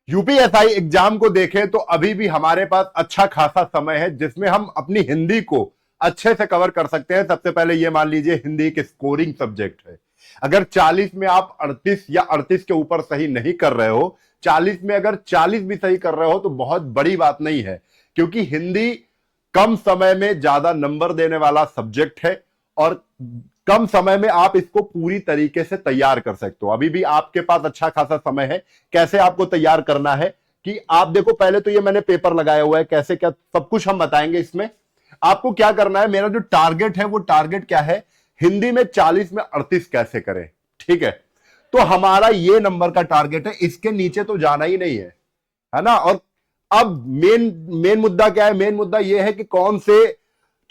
UPSI exam को देखें तो अभी भी हमारे पास अच्छा खासा समय है जिसमें हम अपनी हिंदी को अच्छे से कवर कर सकते हैं। सबसे पहले ये मान लीजिए हिंदी एक स्कोरिंग सब्जेक्ट है। अगर 40 में आप 38 या 38 के ऊपर सही नहीं कर रहे हो, 40 में अगर 40 भी सही कर रहे हो तो बहुत बड़ी बात नहीं है, क्योंकि हिंदी कम समय में ज्यादा नंबर देने वाला सब्जेक्ट है और कम समय में आप इसको पूरी तरीके से तैयार कर सकते हो। अभी भी आपके पास अच्छा खासा समय है। कैसे आपको तैयार करना है कि आप देखो, पहले तो ये मैंने पेपर लगाया हुआ है, कैसे क्या सब कुछ हम बताएंगे इसमें। आपको क्या करना है, मेरा जो टारगेट है वो टारगेट क्या है, हिंदी में 40 में 38 कैसे करें। ठीक है, तो हमारा ये नंबर का टारगेट है, इसके नीचे तो जाना ही नहीं है ना। और अब मेन मुद्दा क्या है, मेन मुद्दा यह है कि कौन से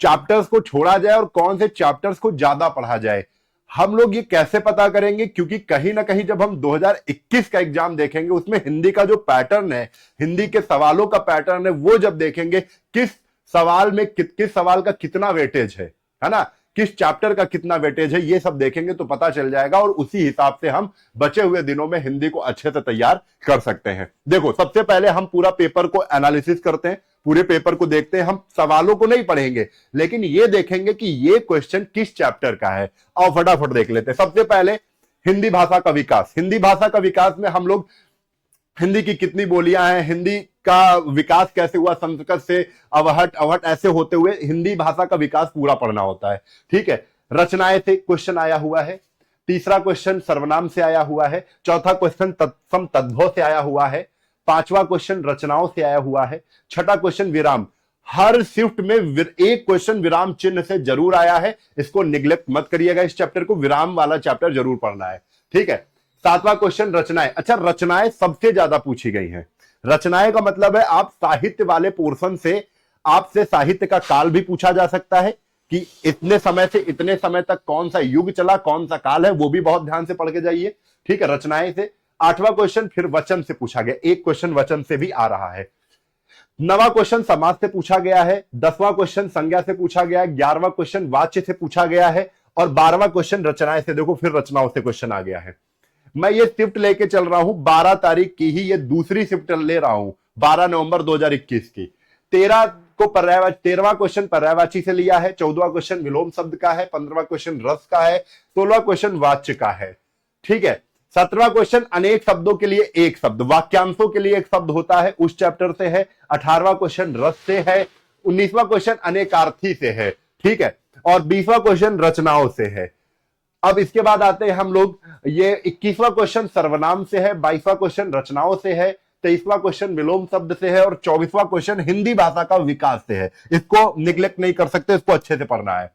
चैप्टर्स को छोड़ा जाए और कौन से चैप्टर्स को ज्यादा पढ़ा जाए। हम लोग ये कैसे पता करेंगे, क्योंकि कहीं ना कहीं जब हम 2021 का एग्जाम देखेंगे उसमें हिंदी का जो पैटर्न है, हिंदी के सवालों का पैटर्न है, वो जब देखेंगे किस सवाल में किस सवाल का कितना वेटेज है ना, किस चैप्टर का कितना वेटेज है, ये सब देखेंगे तो पता चल जाएगा और उसी हिसाब से हम बचे हुए दिनों में हिंदी को अच्छे से तैयार कर सकते हैं। देखो, सबसे पहले हम पूरा पेपर को एनालिसिस करते हैं, पूरे पेपर को देखते हैं। हम सवालों को नहीं पढ़ेंगे लेकिन ये देखेंगे कि ये क्वेश्चन किस चैप्टर का है। और फटाफट देख लेते हैं। सबसे पहले हिंदी भाषा का विकास। हिंदी भाषा का विकास में हम लोग हिंदी की कितनी बोलियां हैं, हिंदी का विकास कैसे हुआ, संस्कृत से अवहट अवहट ऐसे होते हुए हिंदी भाषा का विकास पूरा पढ़ना होता है। ठीक है, रचनाएं से क्वेश्चन आया हुआ है। तीसरा क्वेश्चन सर्वनाम से आया हुआ है। चौथा क्वेश्चन तत्सम तद्भव से आया हुआ है। पांचवा क्वेश्चन रचनाओं से आया हुआ है। छठा क्वेश्चन विराम। हर शिफ्ट में एक क्वेश्चन विराम चिन्ह से जरूर आया है, इसको निग्लेक्ट मत करिएगा। इस चैप्टर को, विराम वाला चैप्टर जरूर पढ़ना है। ठीक है, सातवां क्वेश्चन रचनाएं। अच्छा, रचनाएं सबसे ज्यादा पूछी गई हैं। रचनाएं का मतलब है आप साहित्य वाले पोर्शन से आपसे साहित्य का काल भी पूछा जा सकता है कि इतने समय से इतने समय तक कौन सा युग चला, कौन सा काल है, वो भी बहुत ध्यान से पढ़ के जाइए। ठीक है, रचनाएं से। आठवां क्वेश्चन फिर वचन से पूछा गया, एक क्वेश्चन वचन से भी आ रहा है। नवां क्वेश्चन समाज से पूछा गया है। 10वां क्वेश्चन संज्ञा से पूछा गया है। 11वां क्वेश्चन वाच्य से पूछा गया है और 12वां क्वेश्चन रचनाएं से। देखो, फिर रचनाओं से क्वेश्चन आ गया है। मैं ये शिफ्ट लेके चल रहा हूं 12 तारीख की ही, ये दूसरी शिफ्ट ले रहा हूं, 12 नवंबर 2021 की। 13वां क्वेश्चन पर्यायवाची से लिया है। 14वां क्वेश्चन विलोम शब्द का है। 15वां क्वेश्चन रस का है। 16वां क्वेश्चन वाच्य का है। ठीक है, 17वां क्वेश्चन अनेक शब्दों के लिए एक शब्द, वाक्यांशों के लिए एक शब्द होता है, उस चैप्टर से है। 18वां क्वेश्चन रस से है। 19वां क्वेश्चन अनेकार्थी से है। ठीक है, और 20वां क्वेश्चन रचनाओं से है। अब इसके बाद आते हैं हम लोग, ये 21वां क्वेश्चन सर्वनाम से है। 22वां क्वेश्चन रचनाओं से है। 23वां क्वेश्चन विलोम शब्द से है और 24वां क्वेश्चन हिंदी भाषा का विकास से है। इसको निग्लेक्ट नहीं कर सकते, इसको अच्छे से पढ़ना है।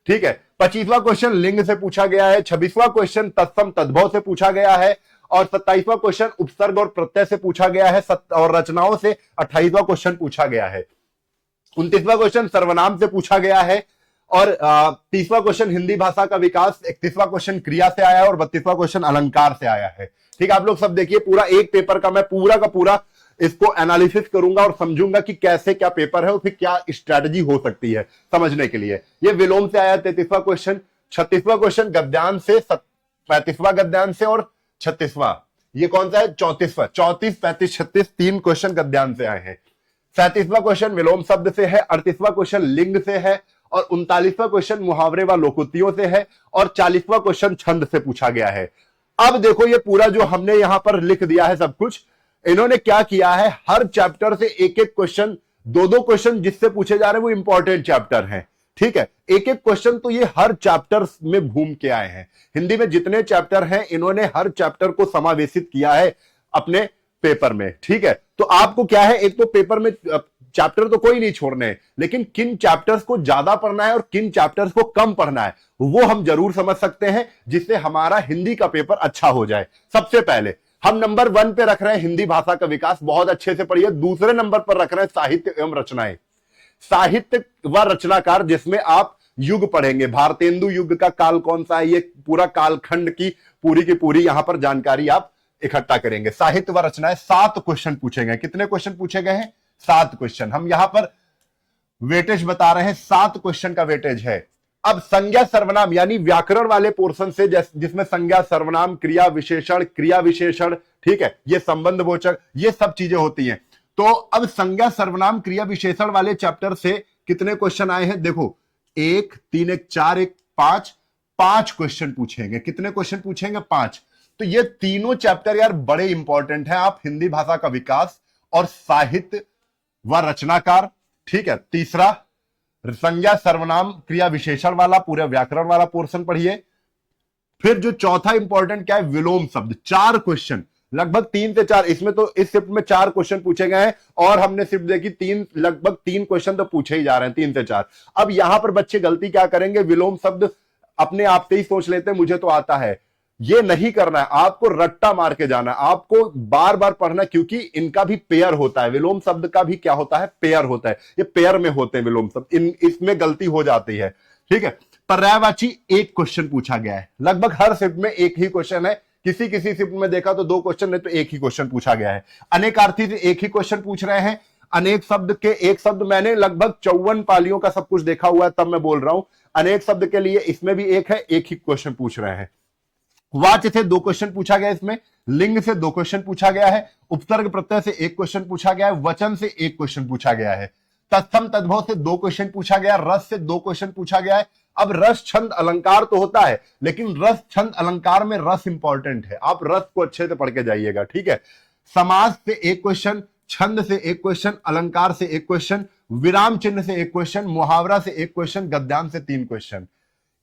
ठीक है, 25वां क्वेश्चन लिंग से पूछा गया है। 26वां क्वेश्चन तत्सम तद्भव से पूछा गया है और 27वां क्वेश्चन उपसर्ग और प्रत्यय से पूछा गया है। और रचनाओं से 28वां क्वेश्चन पूछा गया है। 29वां क्वेश्चन सर्वनाम से पूछा गया है और 30वां क्वेश्चन हिंदी भाषा का विकास। 31वां क्वेश्चन क्रिया से आया है और 32वां क्वेश्चन अलंकार से आया है। ठीक है, आप लोग सब देखिए, पूरा एक पेपर का मैं पूरा का पूरा इसको एनालिसिस करूंगा और समझूंगा कि कैसे क्या पेपर है और फिर क्या स्ट्रेटजी हो सकती है समझने के लिए। ये विलोम से आया 33वां क्वेश्चन। 36वां क्वेश्चन गद्यांश से, 35वां गद्यांश से और 36वां ये कौन सा है, 34वां। 34, 35, 36 तीन क्वेश्चन गद्यांश से आए हैं। 37वां क्वेश्चन विलोम शब्द से है। 38वां क्वेश्चन लिंग से है और 39वां क्वेश्चन मुहावरे व लोकोक्तियों से है और 40वां क्वेश्चन छंद से पूछा गया है। अब देखो, ये पूरा जो हमने यहां पर लिख दिया है सब कुछ, इन्होंने क्या किया है, हर चैप्टर से एक एक क्वेश्चन, दो क्वेश्चन जिससे पूछे जा रहे हैं वो इंपॉर्टेंट चैप्टर हैं। ठीक है, एक एक क्वेश्चन तो ये हर चैप्टर में घूम के आए हैं। हिंदी में जितने चैप्टर हैं इन्होंने हर चैप्टर को समावेशित किया है अपने पेपर में। ठीक है, तो आपको क्या है, एक तो पेपर में चैप्टर तो कोई नहीं छोड़ने हैं, लेकिन किन चैप्टर्स को ज्यादा पढ़ना है और किन चैप्टर्स को कम पढ़ना है वो हम जरूर समझ सकते हैं, जिससे हमारा हिंदी का पेपर अच्छा हो जाए। सबसे पहले हम नंबर 1 पे रख रहे हैं हिंदी भाषा का विकास, बहुत अच्छे से पढ़िए। दूसरे नंबर पर रख रहे हैं साहित्य एवं रचनाएं। साहित्य व रचनाकार, जिसमें आप युग पढ़ेंगे, भारतेंदु युग का काल कौन सा है, ये पूरा कालखंड की पूरी यहां पर जानकारी आप इकट्ठा करेंगे। साहित्य व रचनाएं 7 क्वेश्चन पूछे गए। कितने क्वेश्चन पूछे गए हैं, 7 क्वेश्चन। हम यहां पर वेटेज बता रहे हैं, 7 क्वेश्चन का वेटेज है। अब संज्ञा सर्वनाम यानी व्याकरण वाले पोर्शन से, जिसमें संज्ञा सर्वनाम क्रिया विशेषण, ठीक है, ये संबंधवाचक, ये सब चीजें होती हैं। तो अब संज्ञा सर्वनाम क्रिया विशेषण वाले चैप्टर से कितने क्वेश्चन आए हैं? देखो, 1 3 1 4 1 5 5 क्वेश्चन पूछेंगे। कितने क्वेश्चन पूछेंगे? 5। तो ये तीनों चैप्टर यार बड़े इंपॉर्टेंट हैं। आप हिंदी भाषा का विकास और साहित्य व रचनाकार, ठीक है, तीसरा संज्ञा सर्वनाम क्रिया विशेषण वाला पूरा व्याकरण वाला पोर्शन पढ़िए। फिर जो चौथा इंपॉर्टेंट क्या है? विलोम शब्द। 4 क्वेश्चन, लगभग 3 से 4। इसमें तो इस शिफ्ट में 4 क्वेश्चन पूछे गए हैं और हमने शिफ्ट देखी लगभग 3 क्वेश्चन तो पूछे ही जा रहे हैं, 3 से 4। अब यहां पर बच्चे गलती क्या करेंगे? विलोम शब्द अपने आप से ही सोच लेते हैं मुझे तो आता है। ये नहीं करना है, आपको रट्टा मार के जाना है, आपको बार बार पढ़ना, क्योंकि इनका भी पेयर होता है। विलोम शब्द का भी क्या होता है? पेयर होता है। ये पेयर में होते हैं विलोम शब्द, इसमें गलती हो जाती है, ठीक है। पर्यायवाची 1 क्वेश्चन पूछा गया है। लगभग हर शिफ्ट में एक ही क्वेश्चन है, किसी किसी शिफ्ट में देखा तो 2 क्वेश्चन, नहीं तो 1 ही क्वेश्चन पूछा गया है। अनेकार्थी से 1 ही क्वेश्चन पूछ रहे हैं। अनेक शब्द के 1 शब्द, मैंने लगभग 54 पालियों का सब कुछ देखा हुआ है, तब मैं बोल रहा हूं। अनेक शब्द के लिए इसमें भी 1 है, 1 ही क्वेश्चन पूछ रहे हैं। वाच्य से 2 क्वेश्चन पूछा गया इसमें, लिंग से 2 क्वेश्चन पूछा गया है, उपसर्ग प्रत्यय से 1 क्वेश्चन पूछा गया है, वचन से 1 क्वेश्चन पूछा गया है, तत्सम तद्भव से 2 क्वेश्चन पूछा गया, रस से 2 क्वेश्चन पूछा गया है। अब रस छंद अलंकार तो होता है, लेकिन रस छंद अलंकार में रस इंपॉर्टेंट है, आप रस को अच्छे से पढ़ के जाइएगा, ठीक है। समास से 1 क्वेश्चन, छंद से 1 क्वेश्चन, अलंकार से 1 क्वेश्चन, विराम चिन्ह से 1 क्वेश्चन, मुहावरा से 1 क्वेश्चन, गद्यांश से 3 क्वेश्चन।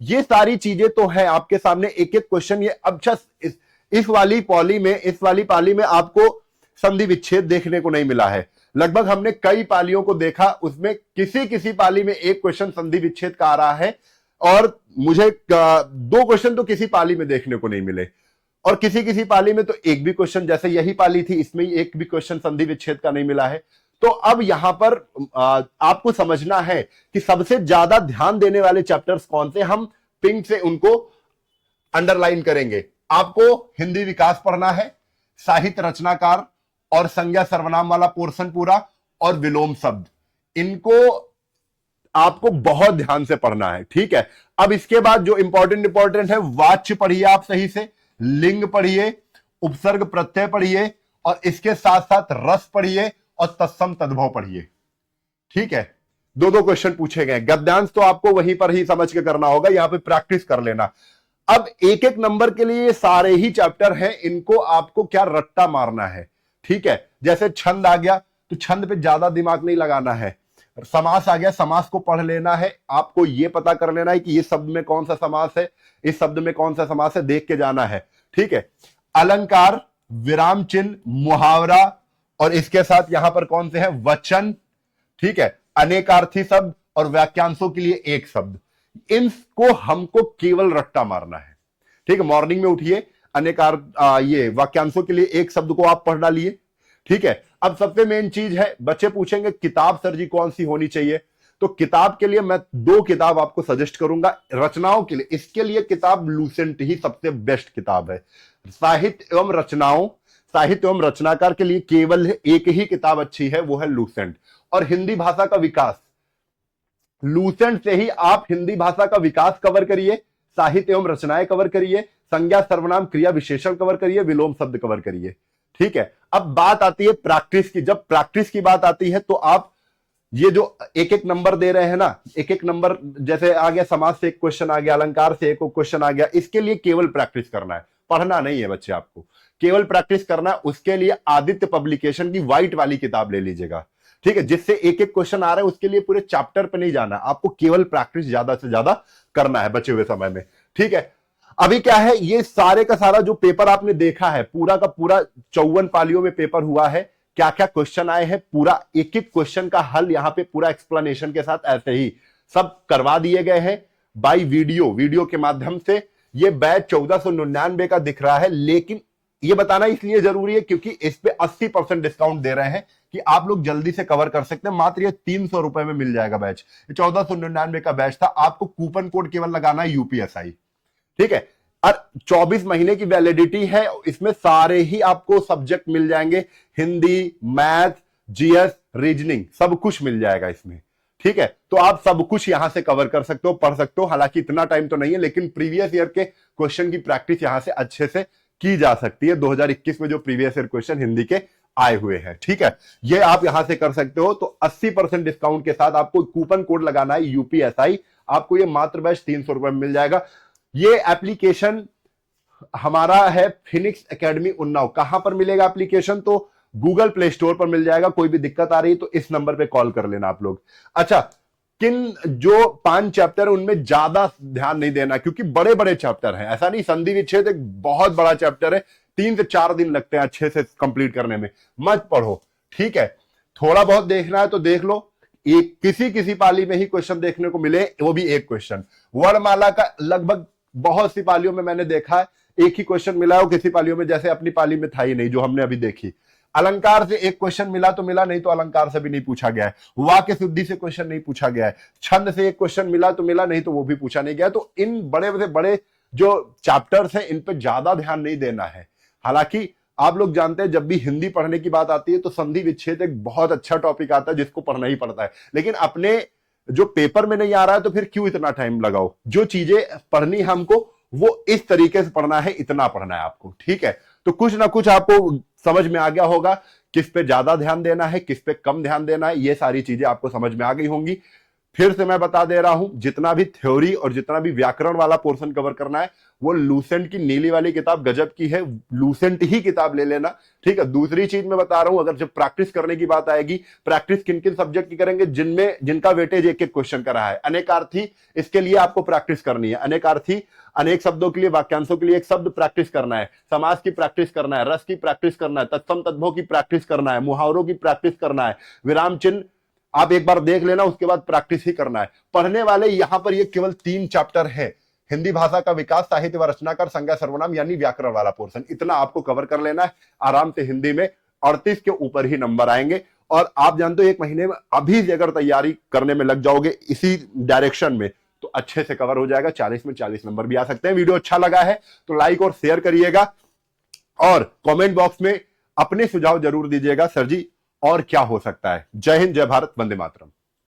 ये सारी चीजें तो है आपके सामने, एक एक क्वेश्चन। ये अब इस वाली पाली में आपको संधि विच्छेद देखने को नहीं मिला है। लगभग हमने कई पालियों को देखा, उसमें किसी किसी पाली में 1 क्वेश्चन संधि विच्छेद का आ रहा है, और मुझे 2 क्वेश्चन तो किसी पाली में देखने को नहीं मिले, और किसी किसी पाली में तो 1 भी क्वेश्चन, जैसे यही पाली थी, इसमें 1 भी क्वेश्चन संधि विच्छेद का नहीं मिला है। तो अब यहां पर आपको समझना है कि सबसे ज्यादा ध्यान देने वाले चैप्टर्स कौन से, हम पिंक से उनको अंडरलाइन करेंगे। आपको हिंदी विकास पढ़ना है, साहित्य रचनाकार और संज्ञा सर्वनाम वाला पोर्शन पूरा, और विलोम शब्द, इनको आपको बहुत ध्यान से पढ़ना है, ठीक है। अब इसके बाद जो इंपॉर्टेंट है, वाच्य पढ़िए आप सही से, लिंग पढ़िए, उपसर्ग प्रत्यय पढ़िए, और इसके साथ साथ रस पढ़िए और तत्सम तद्भव पढ़िए, ठीक है। 2 क्वेश्चन पूछे गए। गद्यांश तो आपको वहीं पर ही समझ के करना होगा, यहां पे प्रैक्टिस कर लेना। अब 1-1 नंबर के लिए सारे ही चैप्टर हैं, इनको आपको क्या रट्टा मारना है, ठीक है। जैसे छंद आ गया तो छंद पे ज्यादा दिमाग नहीं लगाना है। समास आ गया, समास को पढ़ लेना है, आपको यह पता कर लेना है कि इस शब्द में कौन सा समास है, इस शब्द में कौन सा समास है, देख के जाना है, ठीक है। अलंकार, विराम चिन्ह, मुहावरा, और इसके साथ यहां पर कौन से हैं? वचन, ठीक है। अनेकार्थी शब्द और वाक्यांशों के लिए 1 शब्द, इनको हमको केवल रट्टा मारना है, ठीक है। मॉर्निंग में उठिए, ये वाक्यांशों के लिए 1 शब्द को आप पढ़ डालिए, ठीक है। अब सबसे मेन चीज है, बच्चे पूछेंगे किताब सर जी कौन सी होनी चाहिए, तो किताब के लिए मैं 2 किताब आपको सजेस्ट करूंगा रचनाओं के लिए। इसके लिए किताब लूसेंट ही सबसे बेस्ट किताब है। साहित्य एवं रचनाकार के लिए केवल 1 ही किताब अच्छी है, वो है लूसेंट। और हिंदी भाषा का विकास, लूसेंट से ही आप हिंदी भाषा का विकास कवर करिए, साहित्य एवं रचनाएं कवर करिए, संज्ञा सर्वनाम क्रिया विशेषण कवर करिए, विलोम शब्द कवर करिए, ठीक है। अब बात आती है प्रैक्टिस की। जब प्रैक्टिस की बात आती है तो आप ये जो 1-1 नंबर दे रहे हैं ना, 1-1 नंबर जैसे आ गया, समास से 1 क्वेश्चन आ गया, अलंकार से 1 क्वेश्चन आ गया, इसके लिए केवल प्रैक्टिस करना है, पढ़ना नहीं है बच्चे, आपको केवल प्रैक्टिस करना है। उसके लिए आदित्य पब्लिकेशन की व्हाइट वाली किताब ले लीजिएगा, ठीक है, जिससे 1-1 क्वेश्चन आ रहा है, उसके लिए पूरे चैप्टर पे नहीं जाना, आपको केवल प्रैक्टिस ज्यादा से ज्यादा करना है बचे हुए समय में, ठीक है। अभी क्या है, ये सारे का सारा जो पेपर आपने देखा है, पूरा का पूरा 54 पालियों में पेपर हुआ है, क्या क्या क्वेश्चन आए हैं, पूरा 1-1 क्वेश्चन का हल यहां पे पूरा एक्सप्लेनेशन के साथ ऐसे ही सब करवा दिए गए हैं बाय वीडियो के माध्यम से। ये बैच 1499 का दिख रहा है, लेकिन ये बताना इसलिए जरूरी है क्योंकि इस पे 80% डिस्काउंट दे रहे हैं कि आप लोग जल्दी से कवर कर सकते हैं। मात्र ये 300 रुपए में मिल जाएगा बैच। 1499 का बैच था, आपको कूपन कोड केवल लगाना है UPSI, ठीक है। और 24 महीने की वैलिडिटी है, इसमें सारे ही आपको सब्जेक्ट मिल जाएंगे, हिंदी, मैथ, GS, रीजनिंग, सब कुछ मिल जाएगा इसमें, ठीक है, तो आप सब कुछ यहां से कवर कर सकते हो, पढ़ सकते हो। हालांकि इतना टाइम तो नहीं है, लेकिन प्रीवियस ईयर के क्वेश्चन की प्रैक्टिस यहां से अच्छे से की जा सकती है। 2021 में जो प्रीवियस ईयर क्वेश्चन हिंदी के आए हुए हैं, ठीक है, ये आप यहां से कर सकते हो। तो 80% डिस्काउंट के साथ आपको कूपन कोड लगाना है UPSI, आपको ये मात्र बैच 300 रुपए में मिल जाएगा। ये एप्लीकेशन हमारा है फिनिक्स एकेडमी उन्नाव। कहां पर मिलेगा एप्लीकेशन? तो गूगल प्ले स्टोर पर मिल जाएगा। कोई भी दिक्कत आ रही है तो इस नंबर पे कॉल कर लेना आप लोग। अच्छा, किन जो 5 चैप्टर है उनमें ज्यादा ध्यान नहीं देना, क्योंकि बड़े बड़े चैप्टर हैं। ऐसा नहीं, संधि विच्छेद एक बहुत बड़ा चैप्टर है, 3 से 4 दिन लगते हैं अच्छे से कंप्लीट करने में। मत पढ़ो, ठीक है, थोड़ा बहुत देखना है तो देख लो। एक किसी पाली में ही क्वेश्चन देखने को मिले, वो भी एक क्वेश्चन। वर्णमाला का लगभग बहुत सी पालियों में मैंने देखा है एक ही क्वेश्चन मिला है, किसी पालियों में जैसे अपनी पाली में था ही नहीं जो हमने अभी देखी। अलंकार से एक क्वेश्चन मिला तो मिला, नहीं तो अलंकार से भी नहीं पूछा गया है। वाक्य शुद्धि से क्वेश्चन नहीं पूछा गया है। छंद से एक क्वेश्चन मिला तो मिला, नहीं तो वो भी पूछा नहीं गया। तो इन बड़े से बड़े जो चैप्टर्स हैं इन पे ज्यादा ध्यान नहीं देना है। हालांकि आप लोग जानते हैं जब भी हिंदी पढ़ने की बात आती है तो संधि विच्छेद एक बहुत अच्छा टॉपिक आता है जिसको पढ़ना ही पड़ता है। लेकिन अपने जो पेपर में नहीं आ रहा है तो फिर क्यों इतना टाइम लगाओ? जो चीजें पढ़नी है हमको वो इस तरीके से पढ़ना है, इतना पढ़ना है आपको, ठीक है। तो कुछ ना कुछ आपको समझ में आ गया होगा, किस पे ज्यादा ध्यान देना है, किस पे कम ध्यान देना है, ये सारी चीजें आपको समझ में आ गई होंगी। फिर से मैं बता दे रहा हूं, जितना भी थ्योरी और जितना भी व्याकरण वाला पोर्शन कवर करना है वो लूसेंट की नीली वाली किताब गजब की है, लूसेंट ही किताब ले लेना, ठीक है। दूसरी चीज मैं बता रहा हूं, अगर जब प्रैक्टिस करने की बात आएगी, प्रैक्टिस किन किन सब्जेक्ट की करेंगे? जिनका वेटेज एक एक क्वेश्चन का रहा है। अनेकार्थी, इसके लिए आपको प्रैक्टिस करनी है। अनेकार्थी, अनेक शब्दों के लिए, वाक्यांशों के लिए एक शब्द प्रैक्टिस करना है, समास की प्रैक्टिस करना है, रस की प्रैक्टिस करना है, तत्सम तद्भव की प्रैक्टिस करना है, मुहावरों की प्रैक्टिस करना है, विराम चिन्ह आप एक बार देख लेना, उसके बाद प्रैक्टिस ही करना है। पढ़ने वाले यहां पर ये केवल 3 चैप्टर है, हिंदी भाषा का विकास, साहित्य व रचनाकार, संज्ञा सर्वनाम यानी व्याकरण वाला पोर्शन, इतना आपको कवर कर लेना है। आराम से हिंदी में 38 के ऊपर ही नंबर आएंगे। और आप जानते हो 1 महीने में अभी अगर तैयारी करने में लग जाओगे इसी डायरेक्शन में तो अच्छे से कवर हो जाएगा। 40 में 40 नंबर भी आ सकते हैं। वीडियो अच्छा लगा है तो लाइक और शेयर करिएगा और कमेंट बॉक्स में अपने सुझाव जरूर दीजिएगा, सर जी और क्या हो सकता है। जय हिंद, जय भारत, वंदे मातरम।